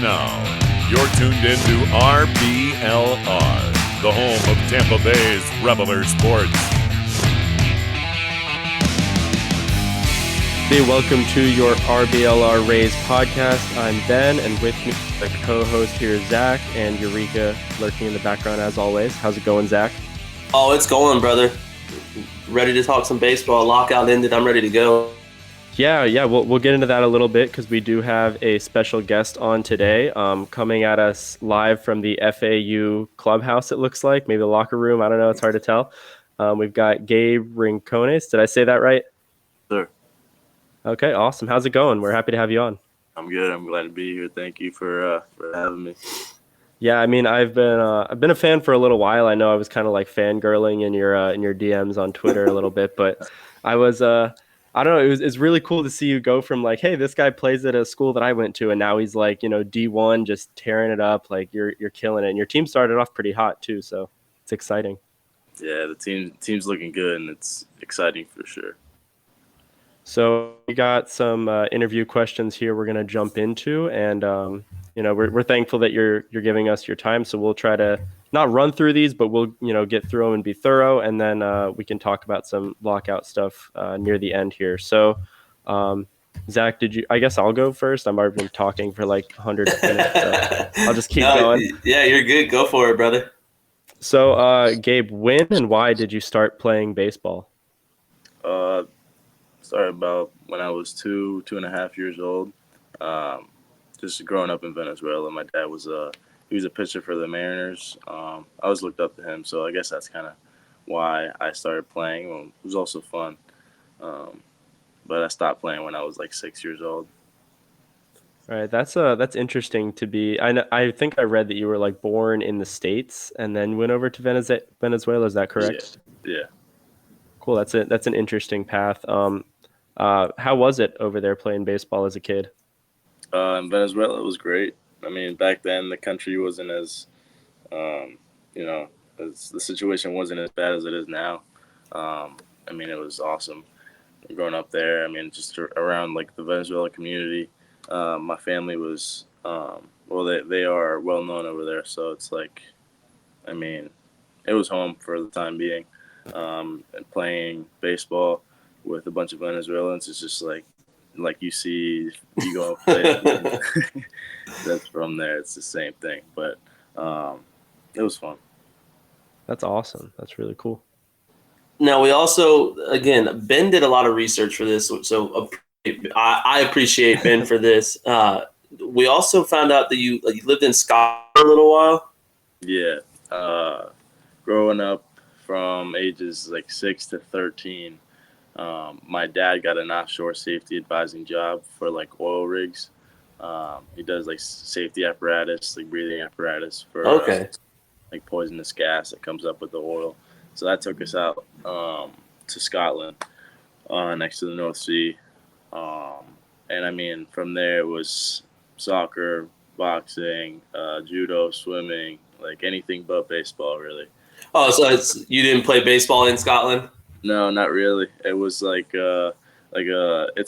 now, you're tuned into RBLR, the home of Tampa Bay's Reveler Sports. Hey, welcome to your RBLR Rays podcast. I'm Ben, and with me, the co-host here is Zach, and Eureka lurking in the background as always. How's it going, Zach? Oh, it's going, brother. Ready to talk some baseball. Lockout ended. I'm ready to go. Yeah. We'll get into that a little bit because we do have a special guest on today, coming at us live from the FAU clubhouse. It looks like maybe the locker room. I don't know. It's hard to tell. We've got Gabe Rincones. Did I say that right? Sure. Okay, awesome. How's it going? We're happy to have you on. I'm good. I'm glad to be here. Thank you for having me. Yeah, I mean, I've been a fan for a little while. I know I was kind of like fangirling in your DMs on Twitter a little bit, but I was I don't know. It's really cool to see you go from like, hey, this guy plays at a school that I went to, and now he's like, D1, just tearing it up. Like you're killing it, and your team started off pretty hot too, so it's exciting. Yeah, the team's looking good, and it's exciting for sure. So we got some interview questions here we're gonna jump into, and we're thankful that you're giving us your time. So we'll try to not run through these, but we'll get through them and be thorough, and then we can talk about some lockout stuff near the end here. So Zach, I guess I'll go first. I'm already been talking for like 100 minutes, so I'll just keep going. Yeah, you're good. Go for it, brother. So Gabe, when and why did you start playing baseball? Started about when I was 2.5 years old. Just growing up in Venezuela. My dad was he was a pitcher for the Mariners. I always looked up to him, so I guess that's kind of why I started playing. It was also fun, but I stopped playing when I was like 6 years old. All right, that's interesting to be. I think I read that you were like born in the States and then went over to Venezuela. Is that correct? Yeah. Cool. That's an interesting path. How was it over there playing baseball as a kid? In Venezuela, it was great. I mean, back then the country wasn't as, the situation wasn't as bad as it is now. I mean, it was awesome growing up there. I mean, just around like the Venezuela community. My family was, they are well known over there. So it's like, I mean, it was home for the time being. And playing baseball with a bunch of Venezuelans is just like you see, you go and play. That's from there. It's the same thing, but it was fun. That's awesome. That's really cool. Now we also, again, Ben did a lot of research for this, so I appreciate Ben for this. We also found out that you lived in Scotland for a little while. Yeah, growing up from ages like 6 to 13. My dad got an offshore safety advising job for like oil rigs. He does like safety apparatus, like breathing apparatus for like poisonous gas that comes up with the oil. So that took us out to Scotland, next to the North Sea. And I mean, from there it was soccer, boxing, judo, swimming, like anything but baseball, really. Oh, so you didn't play baseball in Scotland? No, not really. It was it's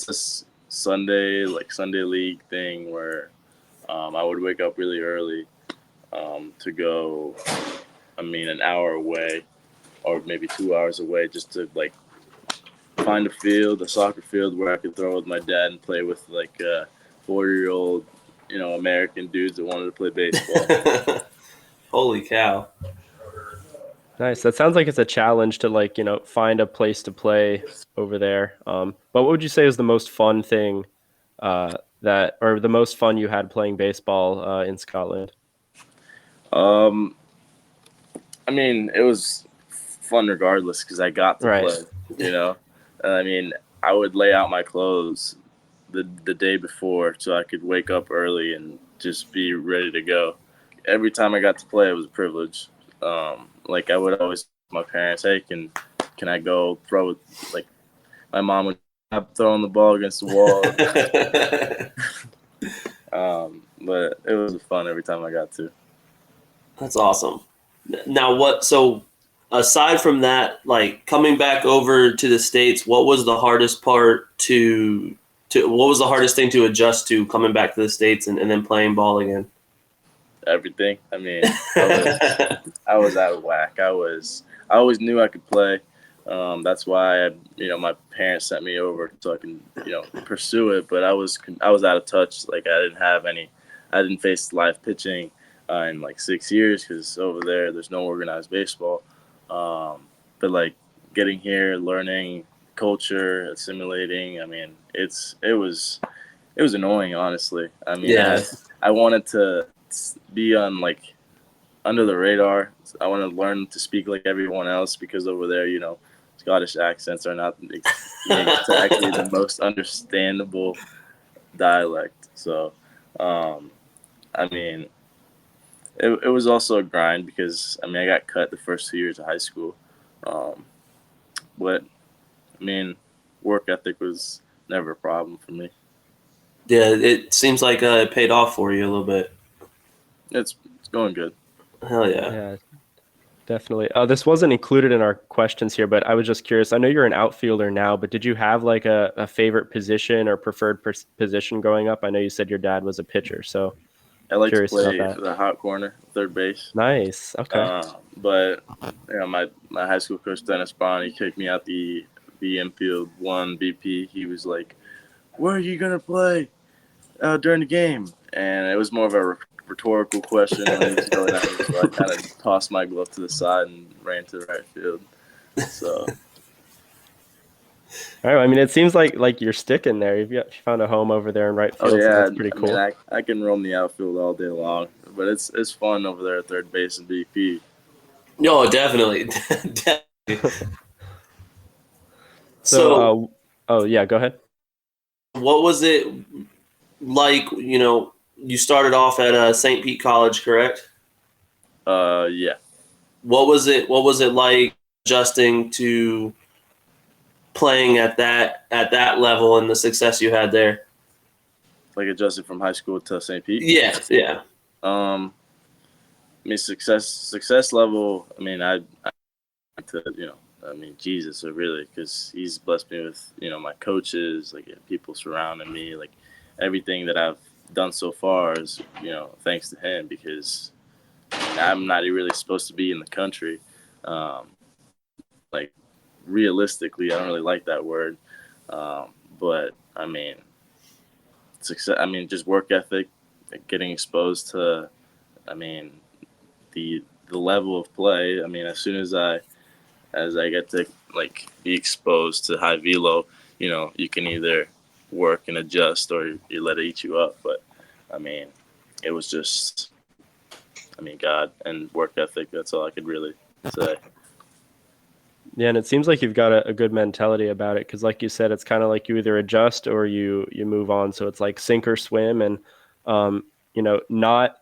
a Sunday league thing where I would wake up really early to go, an hour away or maybe 2 hours away just to like find a soccer field where I could throw with my dad and play with like 40-year-old, American dudes that wanted to play baseball. Holy cow. Nice. That sounds like it's a challenge to find a place to play over there. But what would you say is the most fun thing the most fun you had playing baseball in Scotland? I mean, it was fun regardless because I got to play. I mean, I would lay out my clothes the day before so I could wake up early and just be ready to go. Every time I got to play, it was a privilege. Like I would always ask my parents, hey, can I go throw it? Like my mom would have throwing the ball against the wall. But it was fun every time I got to. That's awesome. Now so aside from that, like coming back over to the States, what was the hardest part to what was the hardest thing to adjust to coming back to the States and then playing ball again? Everything. I mean, I was out of whack. I always knew I could play. That's why my parents sent me over so I can pursue it. But I was out of touch. Like I didn't face live pitching in like 6 years because over there's no organized baseball. But like getting here, learning culture, assimilating. I mean, it was annoying, honestly. I mean, Yeah. I wanted to be on like under the radar. I want to learn to speak like everyone else because over there, Scottish accents are not exactly the most understandable dialect. So, I mean, it was also a grind because I got cut the first 2 years of high school. But I mean, work ethic was never a problem for me. Yeah, it seems like it paid off for you a little bit. It's going good. Hell yeah. Yeah, definitely. This wasn't included in our questions here, but I was just curious. I know you're an outfielder now, but did you have like a favorite position or preferred position growing up? I know you said your dad was a pitcher, so I like to curious play about that. the hot corner, third base. Nice. Okay. But my high school coach Dennis Bond, he kicked me out the infield one BP. He was like, "Where are you gonna play during the game?" And it was more of a rhetorical question when he was going at me, so I kind of tossed my glove to the side and ran to the right field. So, All right. I mean, it seems like you're sticking there. You found a home over there in right field. oh yeah, So that's pretty cool. I mean, I can roam the outfield all day long, but it's fun over there at third base and BP. No, definitely. Definitely. So, oh yeah, go ahead. What was it like? You started off at St. Pete College, correct? Yeah. What was it like adjusting to playing at that level and the success you had there? Like adjusted from high school to St. Pete? Yeah. I mean, success level. I mean, Jesus, really, because he's blessed me with, my coaches, like people surrounding me, like everything that I've done so far is, thanks to him because I'm not really supposed to be in the country. Like realistically, I don't really like that word. But I mean, success. I mean, just work ethic, like, getting exposed to, the level of play. I mean, as soon as I get to like be exposed to high velo, you can either work and adjust or you let it eat you up. But I mean, it was just, God and work ethic. That's all I could really say. Yeah, and it seems like you've got a good mentality about it because, like you said, it's kind of like you either adjust or you move on. So it's like sink or swim, and not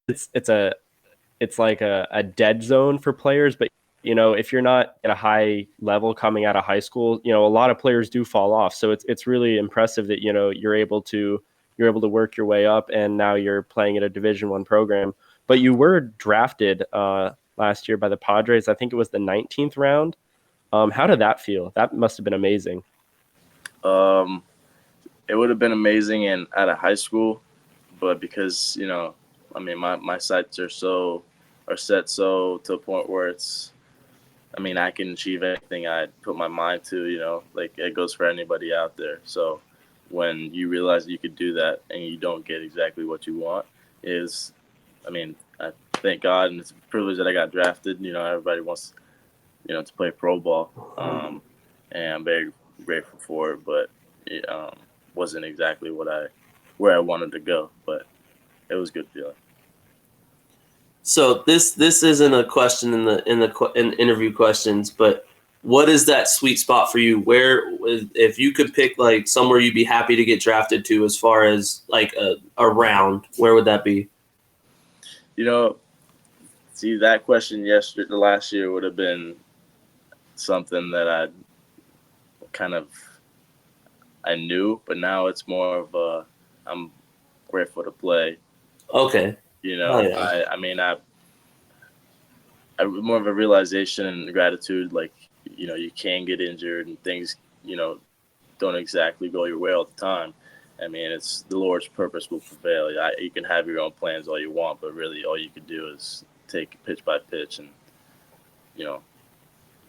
it's like a dead zone for players. But if you're not at a high level coming out of high school, a lot of players do fall off. So it's really impressive that you're able to work your way up, and now you're playing at a Division I program. But you were drafted last year by the Padres. I think it was the 19th round. How did that feel? That must have been amazing. It would have been amazing out of high school, but because my sights are set so to a point where it's, I can achieve anything I put my mind to. Like it goes for anybody out there. So when you realize you could do that and you don't get exactly what you want, I thank God, and it's a privilege that I got drafted. Everybody wants, to play pro ball, and I'm very grateful for it. But it wasn't exactly where I wanted to go, but it was a good feeling. So this isn't a question in interview questions, but what is that sweet spot for you? Where, if you could pick like somewhere you'd be happy to get drafted to, as far as like a round, where would that be? See, that question the last year would have been something that I knew, but now it's more of I'm grateful to play. Okay. Oh, yeah. I more of a realization and gratitude, like, you can get injured and things, don't exactly go your way all the time. I mean, it's the Lord's purpose will prevail. You can have your own plans all you want, but really all you can do is take it pitch by pitch, and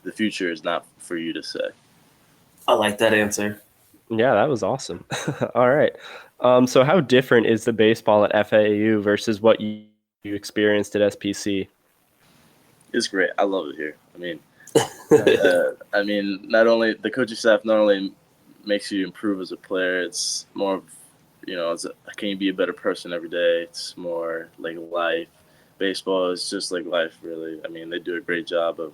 the future is not for you to say. I like that answer. Yeah, that was awesome. All right. So how different is the baseball at FAU versus what you experienced at SPC? It's great. I love it here. I mean, not only the coaching staff not only makes you improve as a player, it's more of, can you be a better person every day? It's more like life. Baseball is just like life, really. I mean, they do a great job of,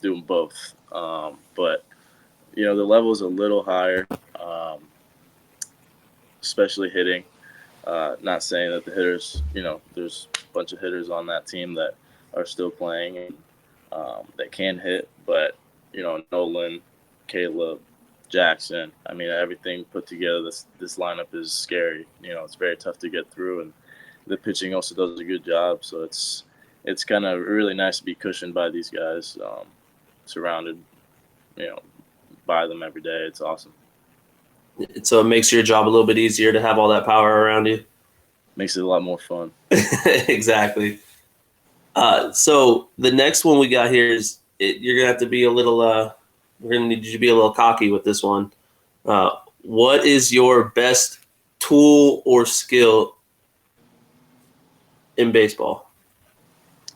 doing both. But the level is a little higher, especially hitting. Not saying that the hitters, there's a bunch of hitters on that team that are still playing and that can hit, but Nolan, Caleb, Jackson. I mean, everything put together, this lineup is scary. It's very tough to get through, and the pitching also does a good job. So it's kind of really nice to be cushioned by these guys, surrounded, by them every day. It's awesome. So it makes your job a little bit easier to have all that power around you. Makes it a lot more fun. Exactly. So the next one we got here is you're gonna have to be a little. We're gonna need you to be a little cocky with this one. What is your best tool or skill in baseball?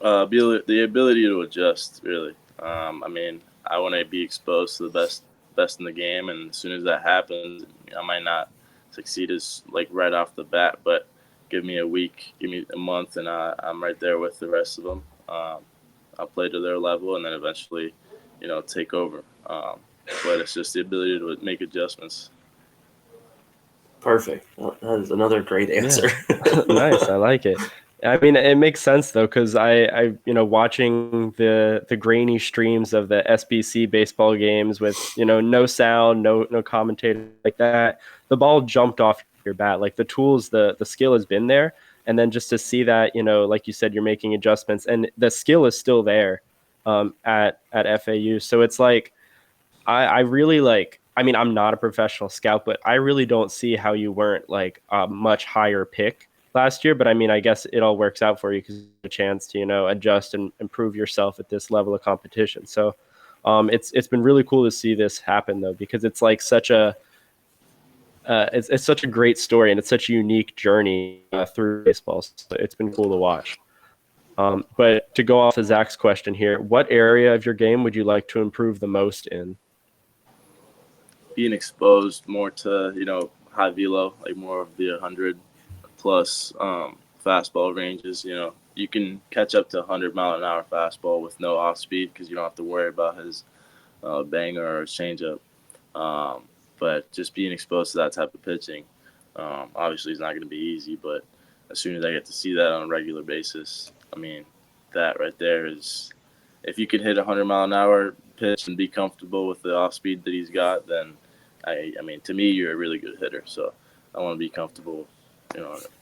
The ability to adjust, really. I mean, I want to be exposed to the best in the game, and as soon as that happens, I might not succeed as like right off the bat, but give me a week, give me a month, and I'm right there with the rest of them. I'll play to their level, and then eventually, take over. But it's just the ability to make adjustments. Perfect. That is another great answer. Yeah. Nice. I like it. I mean, it makes sense though, because I watching the grainy streams of the SBC baseball games with no sound, no commentator like that, the ball jumped off your bat. Like the tools, the skill has been there, and then just to see that, like you said, you're making adjustments, and the skill is still there at FAU. So it's like I really like. I mean, I'm not a professional scout, but I really don't see how you weren't like a much higher pick last year. But I mean, I guess it all works out for you because you have a chance to, adjust and improve yourself at this level of competition. So it's been really cool to see this happen though, because it's like such a it's such a great story, and it's such a unique journey through baseball. So it's been cool to watch. But to go off of Zach's question here, what area of your game would you like to improve the most in? Being exposed more to, high velo, like more of the 100 plus fastball ranges. You can catch up to 100-mile-an-hour fastball with no off speed because you don't have to worry about his banger or changeup. But just being exposed to that type of pitching, obviously it's not going to be easy, but as soon as I get to see that on a regular basis, I mean, that right there is, if you can hit a 100-mile-an-hour pitch and be comfortable with the off speed that he's got, then I mean, to me, you're a really good hitter. So I want to be comfortable,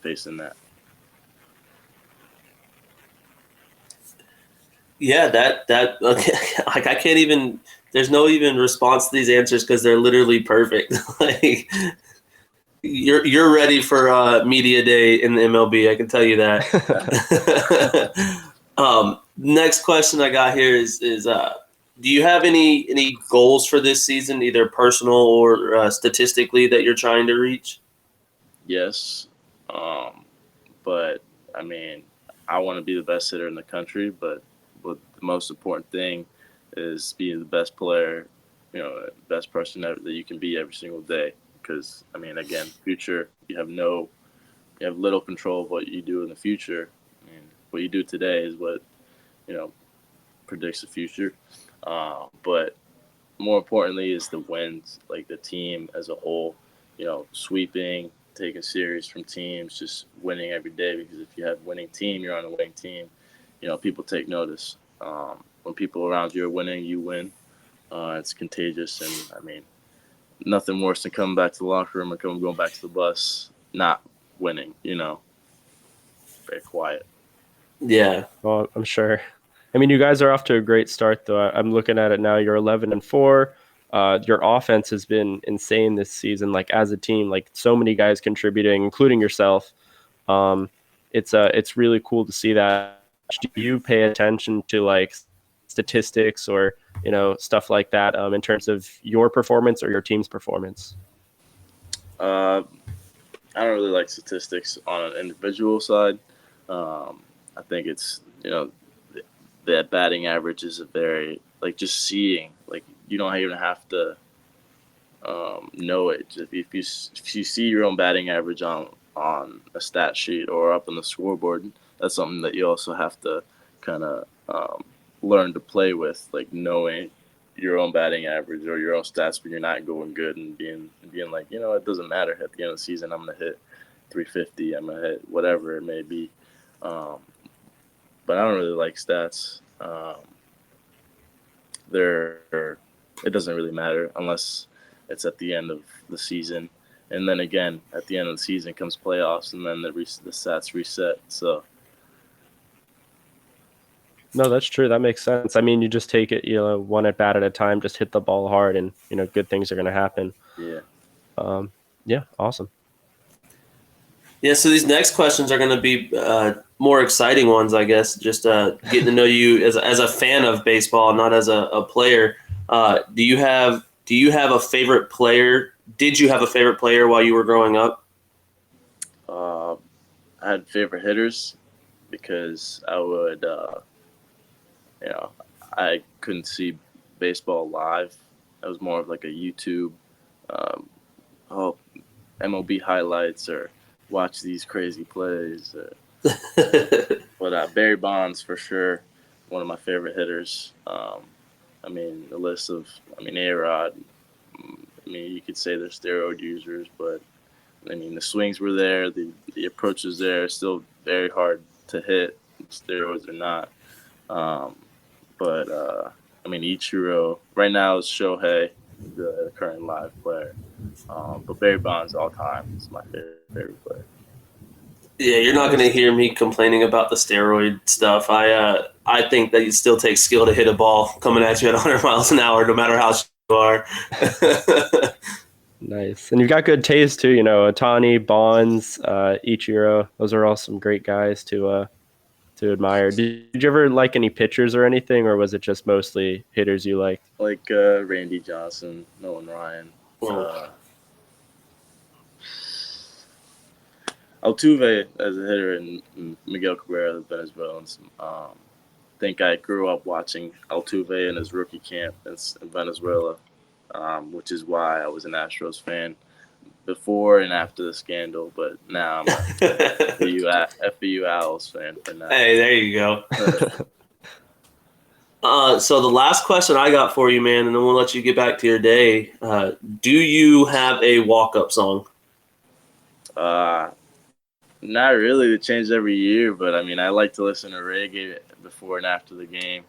facing that. Yeah, that okay. Like I can't even. There's no even response to these answers because they're literally perfect. Like you're ready for media day in the MLB. I can tell you that. Next question I got here is do you have any goals for this season, either personal or statistically, that you're trying to reach? Yes, but I mean, I want to be the best hitter in the country, but the most important thing is being the best player, best person that you can be every single day. Because I mean, again, future, you have little control of what you do in the future. I mean, what you do today is what predicts the future. But more importantly is the wins, like the team as a whole, sweeping, taking series from teams, just winning every day. Because if you have a winning team, you're on a winning team, people take notice. When people around you are winning, you win. It's contagious. And I mean, nothing worse than coming back to the locker room or going back to the bus, not winning, very quiet. Yeah. Well, I'm sure. I mean, you guys are off to a great start, though. I'm looking at it now. You're 11-4. your offense has been insane this season, like as a team, like so many guys contributing, including yourself. It's really cool to see that. Do you pay attention to like statistics or stuff like that in terms of your performance or your team's performance? I don't really like statistics on an individual side. I think it's the batting average is a very like just seeing, like you don't even have to know it. Just if you see your own batting average on a stat sheet or up on the scoreboard, that's something that you also have to kind of learn to play with, like knowing your own batting average or your own stats when you're not going good and being like, it doesn't matter. At the end of the season, I'm going to hit 350. I'm going to hit whatever it may be. But I don't really like stats. It doesn't really matter unless it's at the end of the season. And then again, at the end of the season comes playoffs, and then the stats reset. So. No, that's true. That makes sense. I mean, you just take it, one at bat at a time, just hit the ball hard, and, good things are going to happen. Yeah. Yeah, awesome. Yeah, so these next questions are going to be more exciting ones, I guess, just getting to know you as a fan of baseball, not as a player. Do you have a favorite player? Did you have a favorite player while you were growing up? I had favorite hitters because I would I couldn't see baseball live. I was more of like a YouTube, MLB highlights or watch these crazy plays. But Barry Bonds for sure, one of my favorite hitters. The list of, A-Rod. You could say they're steroid users, but the swings were there, the approach was there. Still very hard to hit, steroids or not. Ichiro right now is Shohei, the current live player. But Barry Bonds all time is my favorite player. Yeah, you're not going to hear me complaining about the steroid stuff. I think that it still takes skill to hit a ball coming at you at 100 miles an hour, no matter how you are. Nice. And you've got good taste too, Ohtani, Bonds, Ichiro. Those are all some great guys to admire. Did you ever like any pitchers or anything, or was it just mostly hitters you liked? Like Randy Johnson, Nolan Ryan. Altuve as a hitter and Miguel Cabrera, the Venezuelans. I think I grew up watching Altuve in his rookie camp in Venezuela, which is why I was an Astros fan before and after the scandal. But now I'm a FAU Owls fan for now. Hey, there you go. So the last question I got for you, man, and then we'll let you get back to your day. Do you have a walk-up song? Not really. It changes every year, but I like to listen to reggae before and after the game.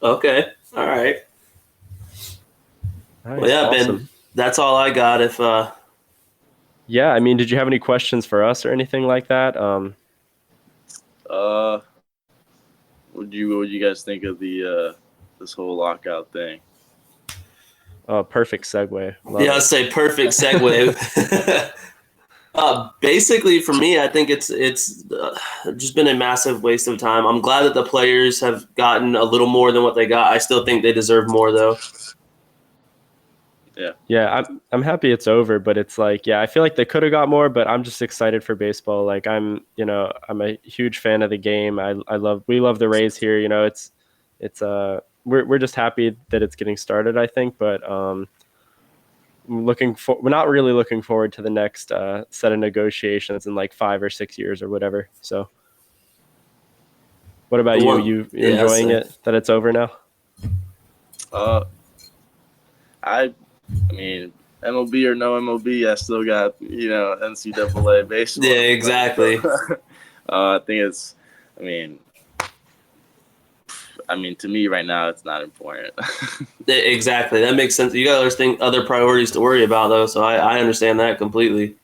Okay. All right. Nice. Well, yeah, Awesome. Ben, that's all I got. Yeah, did you have any questions for us or anything like that? What do you guys think of the this whole lockout thing? Perfect segue. Love I'd it. say perfect segue. Basically, for me, I think it's just been a massive waste of time. I'm glad that the players have gotten a little more than what they got. I still think they deserve more, though. Yeah, I'm happy it's over, but it's like, I feel like they could have got more, but I'm just excited for baseball. Like I'm a huge fan of the game. We love the Rays here. We're just happy that it's getting started, I think, but we're not really looking forward to the next set of negotiations in like 5 or 6 years or whatever. So what about you? You enjoying it that it's over now? MLB or no MLB, I still got, NCAA baseball. Yeah, exactly. I think it's, to me right now, it's not important. Exactly. That makes sense. You got other priorities to worry about, though, so I understand that completely.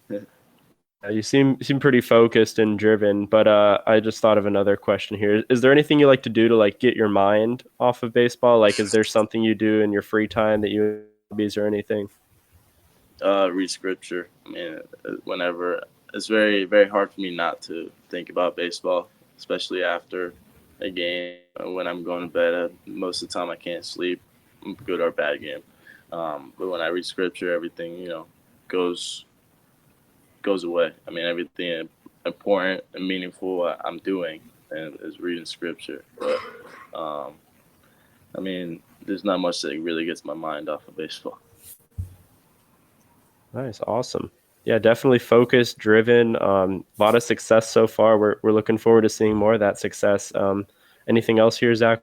You seem pretty focused and driven, but I just thought of another question here. Is there anything you like to do to like get your mind off of baseball? Like, is there something you do in your free time that you hobbies or anything? Read scripture. I mean, whenever it's very, very hard for me not to think about baseball, especially after a game. When I'm going to bed, most of the time I can't sleep, good or bad game. But when I read scripture, everything goes away. I mean, everything important and meaningful I'm doing and is reading scripture. But I mean, there's not much that really gets my mind off of baseball. Nice, awesome. Yeah, definitely focused, driven. A lot of success so far. We're looking forward to seeing more of that success. Anything else here, Zach?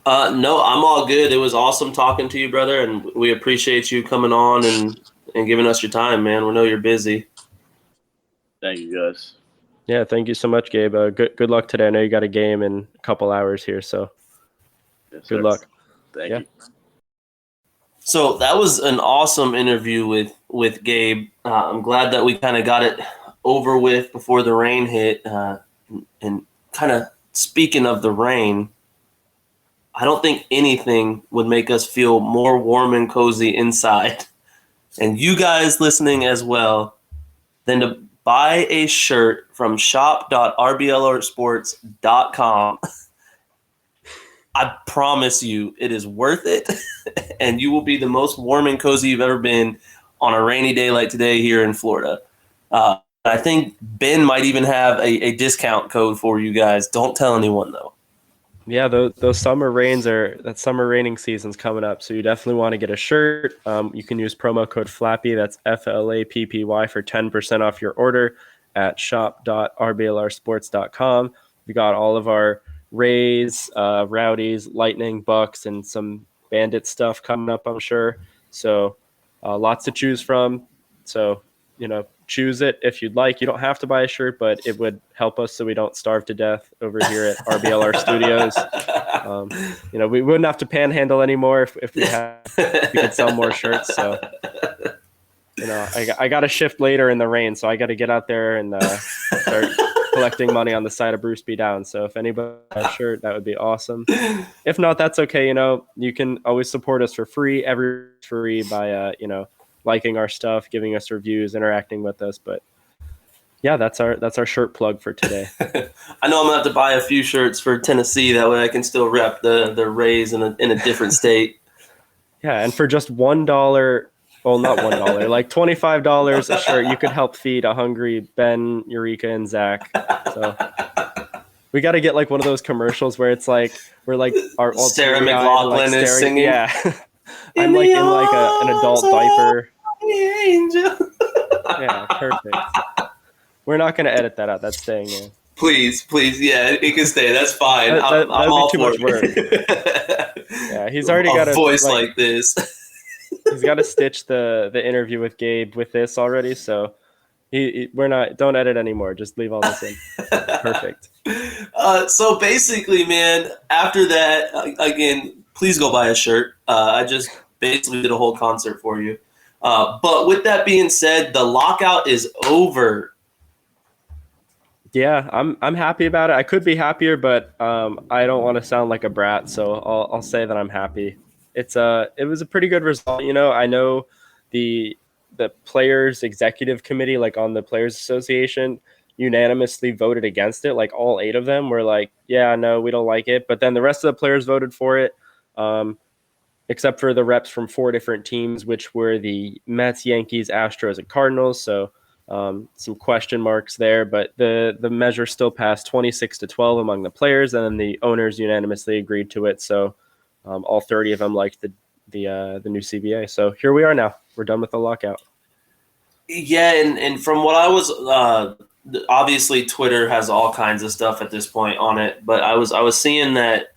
No, I'm all good. It was awesome talking to you, brother, and we appreciate you coming on and giving us your time, man. We know you're busy. Thank you, guys. Yeah, thank you so much, Gabe. Good luck today. I know you got a game in a couple hours here, so Yes, good sir. luck. Thank Yeah. you. So that was an awesome interview with Gabe. I'm glad that we kind of got it over with before the rain hit. And kind of speaking of the rain, I don't think anything would make us feel more warm and cozy inside, and you guys listening as well, than to buy a shirt from shop.rblrsports.com. I promise you it is worth it, and you will be the most warm and cozy you've ever been on a rainy day like today here in Florida. I think Ben might even have a discount code for you guys. Don't tell anyone, though. Yeah, those summer that summer raining season's coming up, so you definitely want to get a shirt. You can use promo code FLAPPY, that's FLAPPY, for 10% off your order at shop.rblrsports.com. We got all of our Rays, Rowdies, Lightning, Bucks, and some Bandit stuff coming up, I'm sure. So lots to choose from. So, choose it if you'd like. You don't have to buy a shirt, but it would help us so we don't starve to death over here at RBLR Studios. We wouldn't have to panhandle anymore if we could sell more shirts. So, I got to shift later in the rain, so I got to get out there and start collecting money on the side of Bruce B. Down. So if anybody has a shirt, that would be awesome. If not, that's okay. You can always support us for free, free by liking our stuff, giving us reviews, interacting with us. But yeah, that's our shirt plug for today. I know I'm gonna have to buy a few shirts for Tennessee. That way I can still rep the Rays in a different state. Yeah, and for just $1, well, not $1, like $25 a shirt, you could help feed a hungry Ben, Eureka, and Zach. So we got to get like one of those commercials where it's like we're like our Sarah McLachlan is singing. Yeah, I'm like in like an adult diaper. Angel. Yeah, perfect. We're not gonna edit that out. That's staying in. Please, yeah, it can stay. That's fine. That'd I'm be all too for much work. Yeah, he's already got a voice like this. He's got to stitch the interview with Gabe with this already, so don't edit anymore. Just leave all this in. Perfect. So basically, man, after that, again, please go buy a shirt. I just basically did a whole concert for you. But with that being said, the lockout is over. Yeah, I'm happy about it. I could be happier, but I don't want to sound like a brat, so I'll say that I'm happy. It was a pretty good result. I know the players executive committee, like on the Players Association, unanimously voted against it. Like all 8 of them were like, yeah, no, we don't like it. But then the rest of the players voted for it, except for the reps from 4 different teams, which were the Mets, Yankees, Astros, and Cardinals. So some question marks there, but the measure still passed 26-12 among the players, and then the owners unanimously agreed to it. So all 30 of them liked the new CBA. So here we are now. We're done with the lockout. Yeah, and from what I was, obviously Twitter has all kinds of stuff at this point on it, but I was seeing that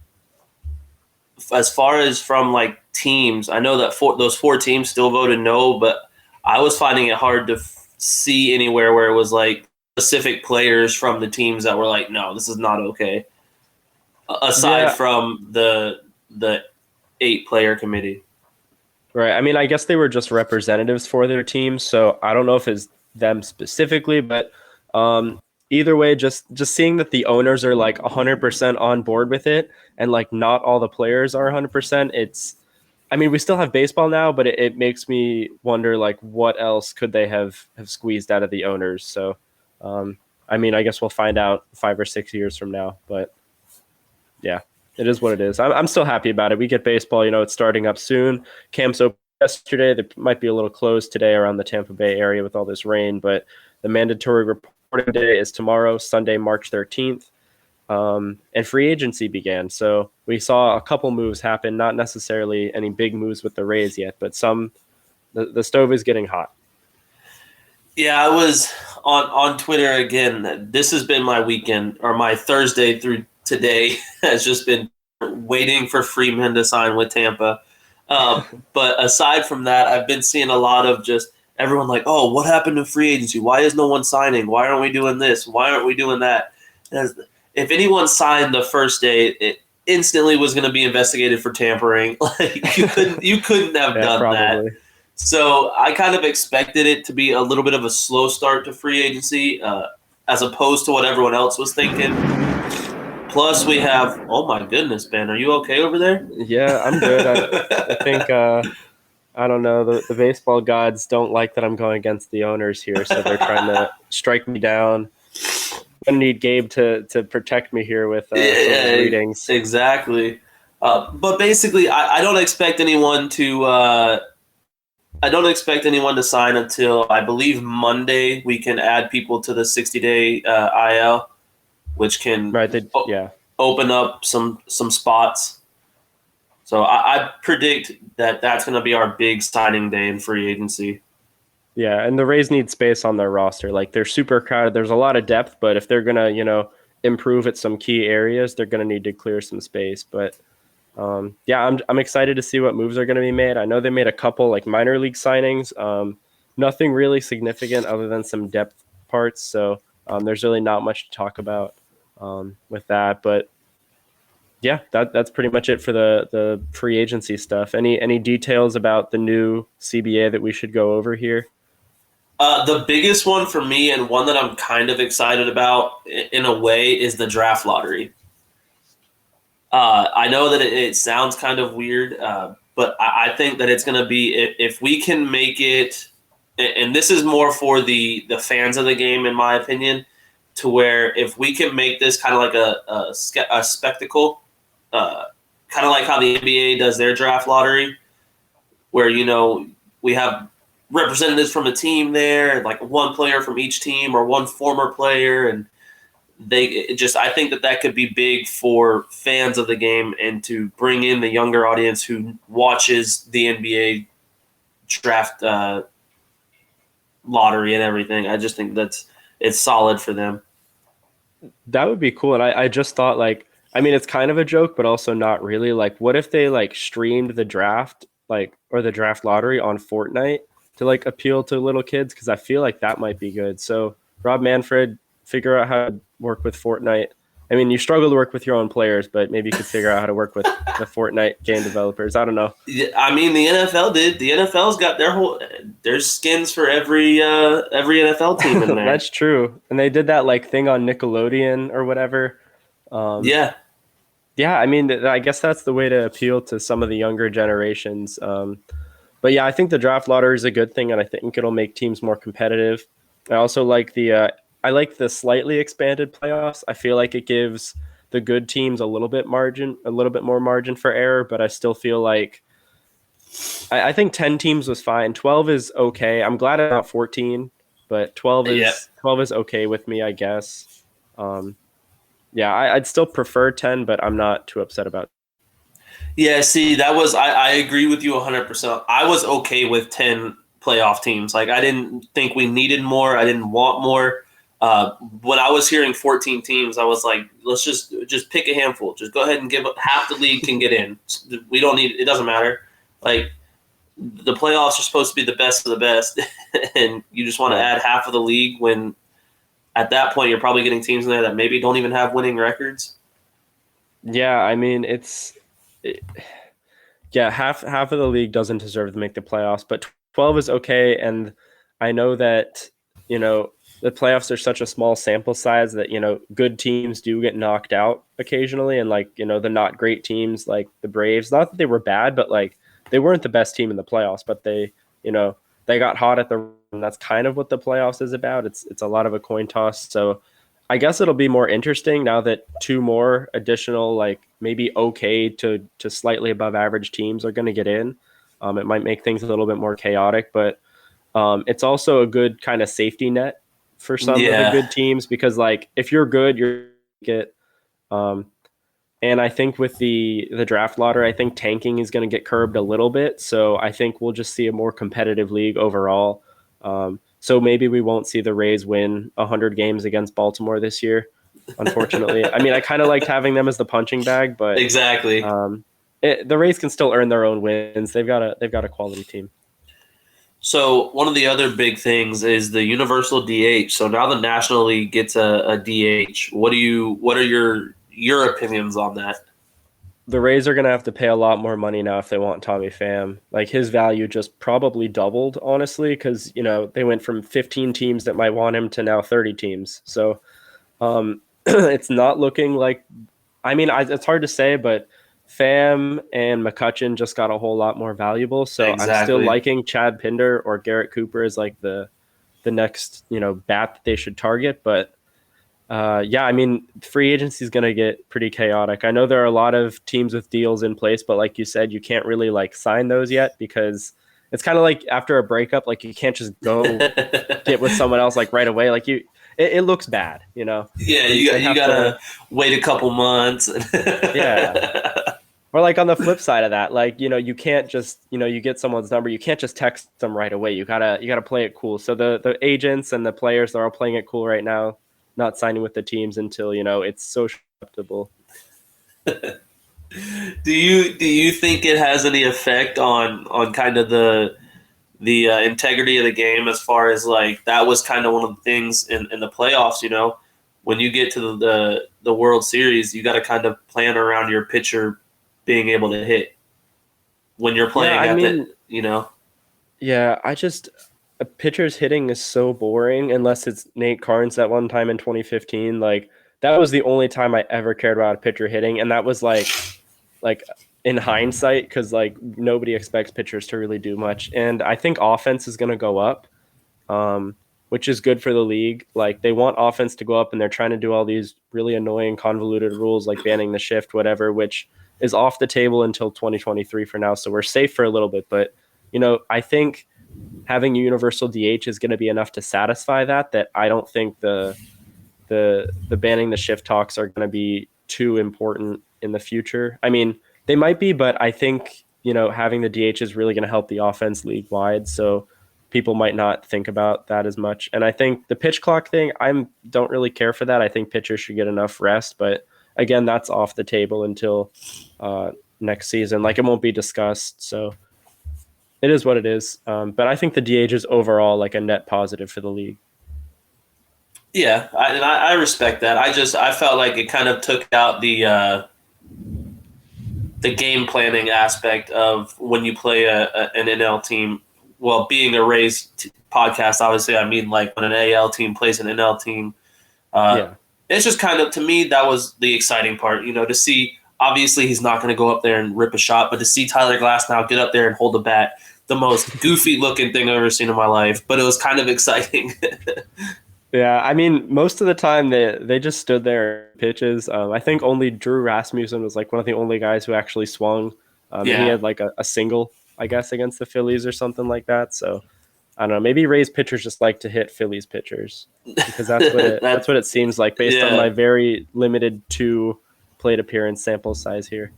as far as from like teams, I know that those 4 teams still voted no, but I was finding it hard to see anywhere where it was like specific players from the teams that were like, no, this is not okay. Aside from the 8-player committee. Right. I mean, I guess they were just representatives for their teams. So I don't know if them specifically, but either way, just seeing that the owners are like 100% on board with it, and like not all the players are 100%. I mean, we still have baseball now, but it makes me wonder like what else could they have squeezed out of the owners. So, I mean, I guess we'll find out 5 or 6 years from now, but yeah, it is what it is. I'm still happy about it. We get baseball, it's starting up soon. Camps open yesterday. They might be a little closed today around the Tampa Bay area with all this rain, but the mandatory reporting day is tomorrow, Sunday, March 13th. And free agency began. So we saw a couple moves happen, not necessarily any big moves with the Rays yet, but the stove is getting hot. Yeah, I was on Twitter again. This has been my weekend, or my Thursday through today has just been waiting for Freeman to sign with Tampa. But aside from that, I've been seeing a lot of just everyone like, oh, what happened to free agency? Why is no one signing? Why aren't we doing this? Why aren't we doing that? If anyone signed the first day, it instantly was going to be investigated for tampering. Like you couldn't have done probably. that. So I kind of expected it to be a little bit of a slow start to free agency, as opposed to what everyone else was thinking. Plus, we have oh my goodness, Ben, are you okay over there? Yeah, I'm good. I think I don't know. The baseball gods don't like that I'm going against the owners here, so they're trying to strike me down. I'm gonna need Gabe to protect me here with some of his readings. Exactly. But basically, I don't expect anyone to. I don't expect anyone to sign until I believe Monday. We can add people to the 60-day IL, which can open up some spots. So I predict that that's going to be our big signing day in free agency. Yeah, and the Rays need space on their roster. Like they're super crowded. There's a lot of depth, but if they're gonna, improve at some key areas, they're gonna need to clear some space. But I'm excited to see what moves are gonna be made. I know they made a couple like minor league signings. Nothing really significant other than some depth parts. So there's really not much to talk about with that. But yeah, that's pretty much it for the free agency stuff. Any details about the new CBA that we should go over here? The biggest one for me, and one that I'm kind of excited about in a way, is the draft lottery. I know that it sounds kind of weird, but I think that it's going to be, if we can make it, and this is more for the fans of the game, in my opinion, to where if we can make this kind of like a spectacle, kind of like how the NBA does their draft lottery, where, we have representatives from a team there, like one player from each team or one former player, and I think that could be big for fans of the game and to bring in the younger audience who watches the NBA draft lottery and everything. I just think it's solid for them. That would be cool. And I just thought it's kind of a joke, but also not really. Like, what if they streamed the draft or the draft lottery on Fortnite to appeal to little kids? Because I feel like that might be good. So Rob Manfred, figure out how to work with Fortnite. I mean, you struggle to work with your own players, but maybe you could figure out how to work with the Fortnite game developers. I don't know. I mean, the NFL did. The NFL's got there's skins for every NFL team in there. That's true. And they did that thing on Nickelodeon or whatever. Yeah. Yeah, I mean, I guess that's the way to appeal to some of the younger generations. But yeah, I think the draft lottery is a good thing, and I think it'll make teams more competitive. I also like the slightly expanded playoffs. I feel like it gives the good teams a little bit more margin for error, but I still feel like I think 10 teams was fine. 12 is okay. I'm glad it's not 14, but 12 is okay with me, I guess. I'd still prefer 10, but I'm not too upset about it. Yeah, see, I agree with you 100%. I was okay with 10 playoff teams. I didn't think we needed more. I didn't want more. When I was hearing 14 teams, I was like, let's just pick a handful. Just go ahead and give half the league can get in. We don't need it. Doesn't matter. The playoffs are supposed to be the best of the best, and you just want to add half of the league when at that point you're probably getting teams in there that maybe don't even have winning records. Yeah, I mean, half of the league doesn't deserve to make the playoffs, but 12 is okay. And I know that, the playoffs are such a small sample size that, good teams do get knocked out occasionally. And like, the not great teams like the Braves, not that they were bad, but like they weren't the best team in the playoffs, but they got hot at the, and that's kind of what the playoffs is about. It's a lot of a coin toss. So I guess it'll be more interesting now that two more additional, like maybe okay to slightly above average teams are going to get in. It might make things a little bit more chaotic, but it's also a good kind of safety net for some of the good teams, because like if you're good, you're get. And I think with the draft lottery, I think tanking is going to get curbed a little bit. So I think we'll just see a more competitive league overall. So maybe we won't see the Rays win 100 games against Baltimore this year, unfortunately. I mean, I kind of liked having them as the punching bag, but exactly. The Rays can still earn their own wins. They've got a quality team. So one of the other big things is the universal DH. So now the National League gets a DH. What are your opinions on that? The Rays are going to have to pay a lot more money now if they want Tommy Pham. Like his value just probably doubled, honestly, because they went from 15 teams that might want him to now 30 teams. So it's not looking like. I mean, it's hard to say, but Pham and McCutchen just got a whole lot more valuable. So Exactly. I'm still liking Chad Pinder or Garrett Cooper as like the next bat that they should target, but. I mean, free agency is going to get pretty chaotic. I know there are a lot of teams with deals in place, but like you said, you can't really like sign those yet because it's kind of like after a breakup, like you can't just go get with someone else like right away. Like it looks bad, Yeah, you gotta wait a couple months. Yeah. Or like on the flip side of that, like, you can't just, you get someone's number, you can't just text them right away. You gotta play it cool. So the agents and the players, they're all playing it cool right now. Not signing with the teams until it's so acceptable. Do you think it has any effect on kind of the integrity of the game, as far as like that was kind of one of the things in the playoffs? When you get to the World Series, you got to kind of plan around your pitcher being able to hit when you're playing Yeah, a pitcher's hitting is so boring unless it's Nate Karns that one time in 2015. Like that was the only time I ever cared about a pitcher hitting, and that was like in hindsight, because like nobody expects pitchers to really do much. And I think offense is going to go up, which is good for the league. Like they want offense to go up, and they're trying to do all these really annoying, convoluted rules like banning the shift, whatever, which is off the table until 2023 for now. So we're safe for a little bit, but I think having a universal DH is going to be enough to satisfy that I don't think the banning the shift talks are going to be too important in the future. I mean, they might be, but I think, having the DH is really going to help the offense league wide. So people might not think about that as much. And I think the pitch clock thing, don't really care for that. I think pitchers should get enough rest, but again, that's off the table until next season. Like it won't be discussed. So it is what it is. But I think the DH is overall like a net positive for the league. Yeah, I respect that. I felt like it kind of took out the game planning aspect of when you play an NL team. Well, being a Rays podcast, obviously, I mean like when an AL team plays an NL team. It's just kind of, to me, that was the exciting part, to see. Obviously, he's not going to go up there and rip a shot, but to see Tyler Glasnow get up there and hold the bat, the most goofy looking thing I've ever seen in my life, but it was kind of exciting. Yeah, I mean, most of the time they just stood there and pitches. I think only Drew Rasmussen was like one of the only guys who actually swung. He had like a single, I guess, against the Phillies or something like that. So I don't know. Maybe Rays pitchers just like to hit Phillies pitchers because that's what it seems like based on my very limited 2 plate appearance sample size here.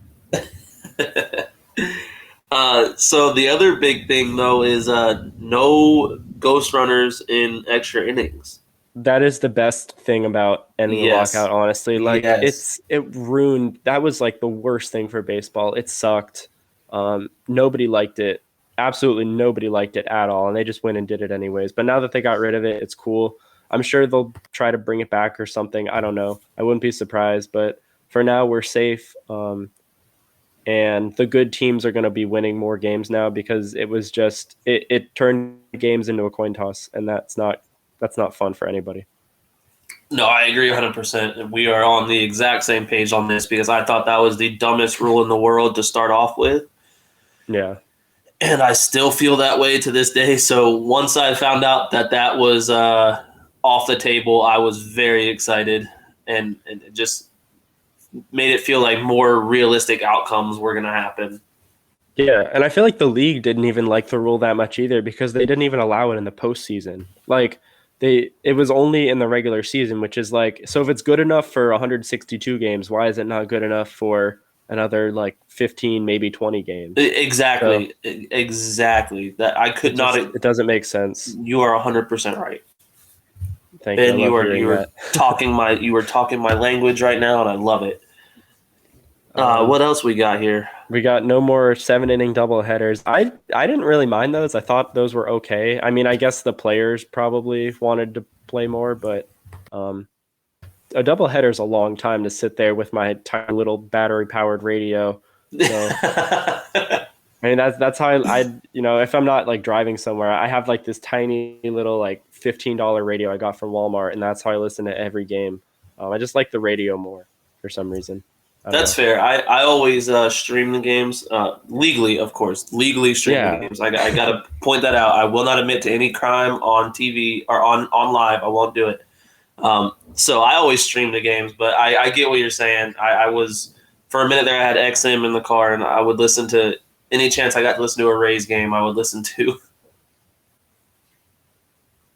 So the other big thing though is no ghost runners in extra innings. That is the best thing about ending the lockout, honestly. Like it ruined. That was like the worst thing for baseball. It sucked. Nobody liked it. Absolutely nobody liked it at all, and they just went and did it anyways. But now that they got rid of it, it's cool. I'm sure they'll try to bring it back or something. I don't know. I wouldn't be surprised. But for now, we're safe. And the good teams are going to be winning more games now because it was just it turned games into a coin toss, and that's not that's not fun for anybody. No, I agree 100%. We are on the exact same page on this because I thought that was the dumbest rule in the world to start off with. Yeah. And I still feel that way to this day. So once I found out that was off the table, I was very excited, and it just made it feel like more realistic outcomes were going to happen. Yeah, and I feel like the league didn't even like the rule that much either because they didn't even allow it in the postseason. Like it was only in the regular season, which is like, so if it's good enough for 162 games, why is it not good enough for another like 15, maybe 20 games? Exactly, exactly. That I could not. It doesn't make sense. You are 100% right. Thank you. Ben, you were talking my language right now, and I love it. What else we got here? We got no more 7-inning doubleheaders. I didn't really mind those. I thought those were okay. I mean, I guess the players probably wanted to play more, but a doubleheader is a long time to sit there with my tiny little battery-powered radio. So, I mean, that's how I if I'm not like driving somewhere, I have like this tiny little like $15 radio I got from Walmart, and that's how I listen to every game. I just like the radio more for some reason. That's fair. I always stream the games legally, of course. Legally stream the games. I got to point that out. I will not admit to any crime on TV or on live. I won't do it. So I always stream the games, but I get what you're saying. I was, for a minute there, I had XM in the car, and I would listen to any chance I got to listen to a Rays game, I would listen to.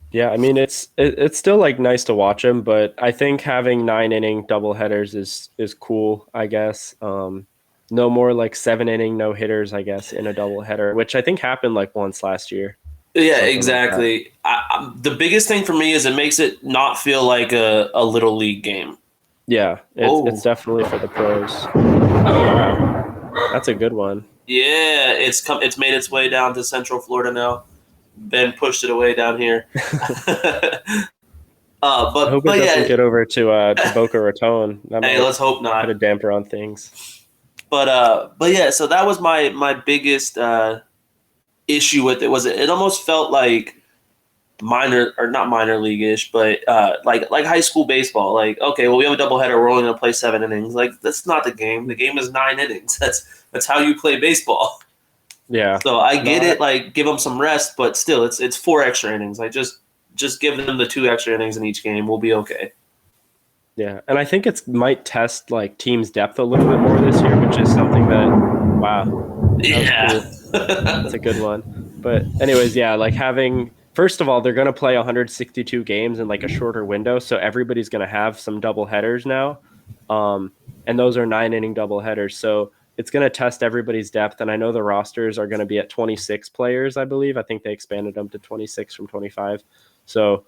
Yeah, I mean it's still like nice to watch them, but I think having 9-inning doubleheaders is cool. I guess no more like 7-inning no hitters. I guess in a doubleheader, which I think happened like once last year. Yeah, exactly. Like the biggest thing for me is it makes it not feel like a little league game. Yeah, it's definitely for the pros. Wow. That's a good one. Yeah, it's made its way down to Central Florida now. Ben pushed it away down here. But I hope it doesn't get over to Boca Raton. Hey, let's hope not. Put a damper on things. But yeah, so that was my biggest issue with it. Was it almost felt like not minor league-ish, but like high school baseball. Like, okay, well, we have a doubleheader. We're only going to play 7 innings. Like, that's not the game. The game is 9 innings. That's how you play baseball. Yeah. So I get it. Like, give them some rest, but still, it's 4 extra innings. Like, just give them the 2 extra innings in each game. We'll be okay. Yeah, and I think it might test like teams' depth a little bit more this year, which is something that Yeah, cool. That's a good one. But anyways, yeah, like first of all, they're going to play 162 games in like a shorter window, so everybody's going to have some double headers now, and those are 9-inning double headers. So it's going to test everybody's depth, and I know the rosters are going to be at 26 players, I believe. I think they expanded them to 26 from 25. So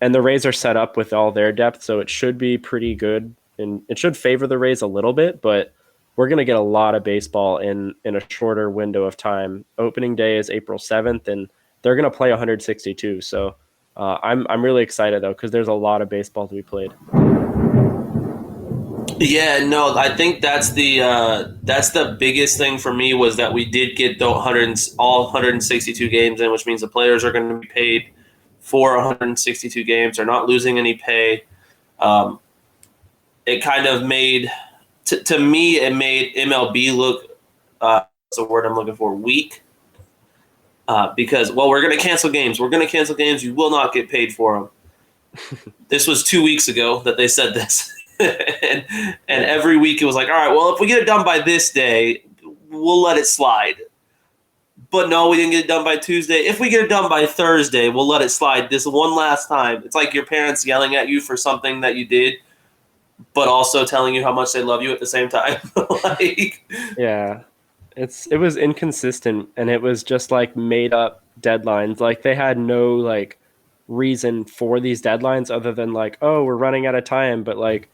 and the Rays are set up with all their depth, so it should be pretty good, and it should favor the Rays a little bit, but we're going to get a lot of baseball in a shorter window of time. Opening day is April 7th, and they're going to play 162. So I'm really excited, though, because there's a lot of baseball to be played. Yeah, no, I think that's the biggest thing for me was that we did get all 162 games in, which means the players are going to be paid for 162 games. They're not losing any pay. It kind of made, to me, it made MLB look, what's the word I'm looking for, weak. Because, well, we're going to cancel games. We're going to cancel games. You will not get paid for them. This was 2 weeks ago that they said this. and every week it was like, all right, well, if we get it done by this day, we'll let it slide. But no, we didn't get it done by Tuesday. If we get it done by Thursday, we'll let it slide this one last time. It's like your parents yelling at you for something that you did, but also telling you how much they love you at the same time. Yeah, it was inconsistent, and it was just like made up deadlines. Like they had no like reason for these deadlines other than like, oh, we're running out of time, but like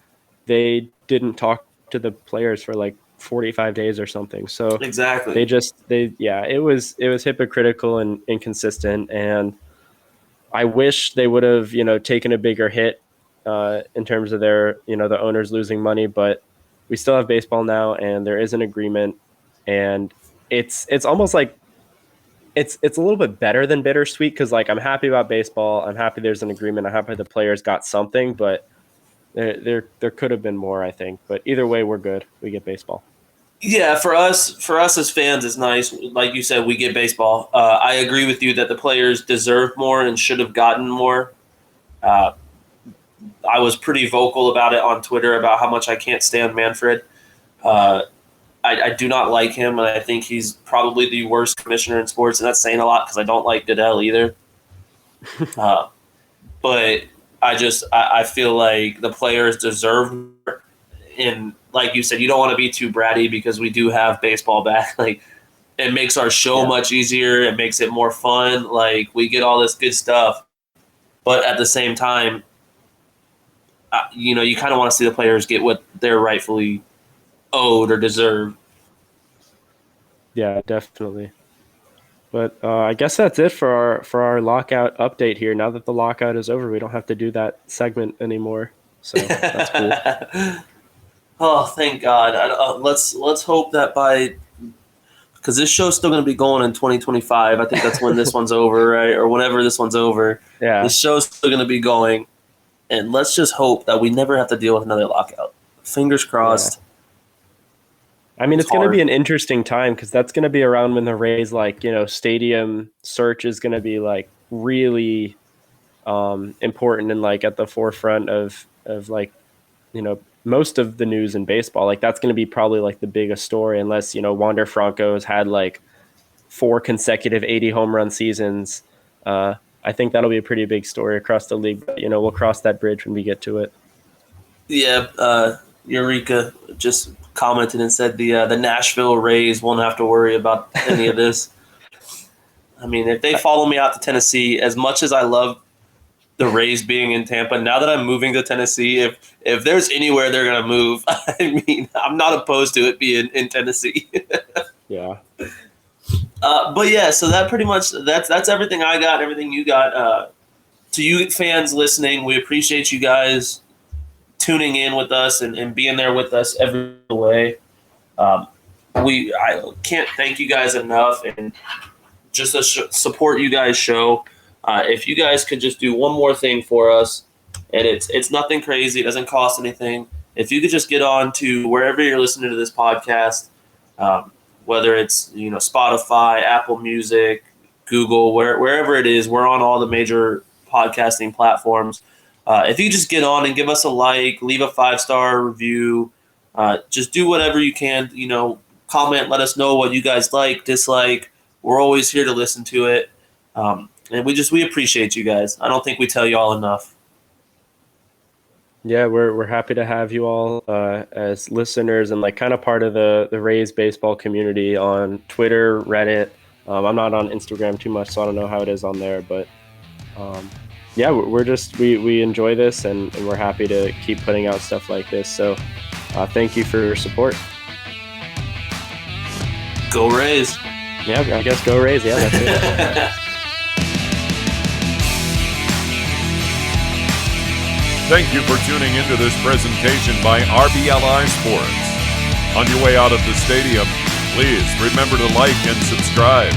they didn't talk to the players for like 45 days or something. So exactly, it was hypocritical and inconsistent, and I wish they would have taken a bigger hit in terms of their the owners losing money, but we still have baseball now, and there is an agreement, and it's almost like it's a little bit better than bittersweet because like I'm happy about baseball. I'm happy there's an agreement. I'm happy the players got something, but there could have been more, I think. But either way, we're good. We get baseball. Yeah, for us as fans, it's nice. Like you said, we get baseball. I agree with you that the players deserve more and should have gotten more. I was pretty vocal about it on Twitter about how much I can't stand Manfred. I do not like him, and I think he's probably the worst commissioner in sports, and that's saying a lot because I don't like Goodell either. But I feel like the players deserve more. And like you said, you don't want to be too bratty because we do have baseball back. Like, it makes our show much easier. It makes it more fun. Like, we get all this good stuff. But at the same time, you kind of want to see the players get what they're rightfully owed or deserve. Yeah, definitely. But I guess that's it for our lockout update here. Now that the lockout is over, we don't have to do that segment anymore. So that's cool. Oh, thank God. Let's hope that because this show's still going to be going in 2025. I think that's when this one's over, right? Or whenever this one's over. Yeah. This show's still going to be going. And let's just hope that we never have to deal with another lockout. Fingers crossed. Yeah. I mean, it's going to be an interesting time because that's going to be around when the Rays, stadium search is going to be really important and at the forefront of most of the news in baseball. That's going to be probably the biggest story, unless Wander Franco's had 4 consecutive 80 home run seasons. I think that'll be a pretty big story across the league. But, we'll cross that bridge when we get to it. Yeah, Eureka just commented and said the Nashville Rays won't have to worry about any of this. I mean, if they follow me out to Tennessee, as much as I love the Rays being in Tampa, now that I'm moving to Tennessee, if there's anywhere they're going to move, I mean, I'm not opposed to it being in Tennessee. Yeah. But yeah, so that pretty much, that's everything I got, everything you got. To you fans listening, we appreciate you guys tuning in with us and being there with us every way. I can't thank you guys enough, and just a support you guys show. If you guys could just do one more thing for us, and it's nothing crazy, it doesn't cost anything. If you could just get on to wherever you're listening to this podcast, whether it's Spotify, Apple Music, Google, wherever it is, we're on all the major podcasting platforms. If you just get on and give us a like, leave a 5-star review, just do whatever you can, comment, let us know what you guys like, dislike. We're always here to listen to it. And we appreciate you guys. I don't think we tell you all enough. Yeah, we're happy to have you all as listeners and kind of part of the Rays baseball community on Twitter, Reddit. I'm not on Instagram too much, so I don't know how it is on there, but yeah, we enjoy this and we're happy to keep putting out stuff like this. So thank you for your support. Go Rays. Yeah, I guess go Rays. Yeah, that's it. Thank you for tuning into this presentation by RBLR Sports. On your way out of the stadium, please remember to like and subscribe.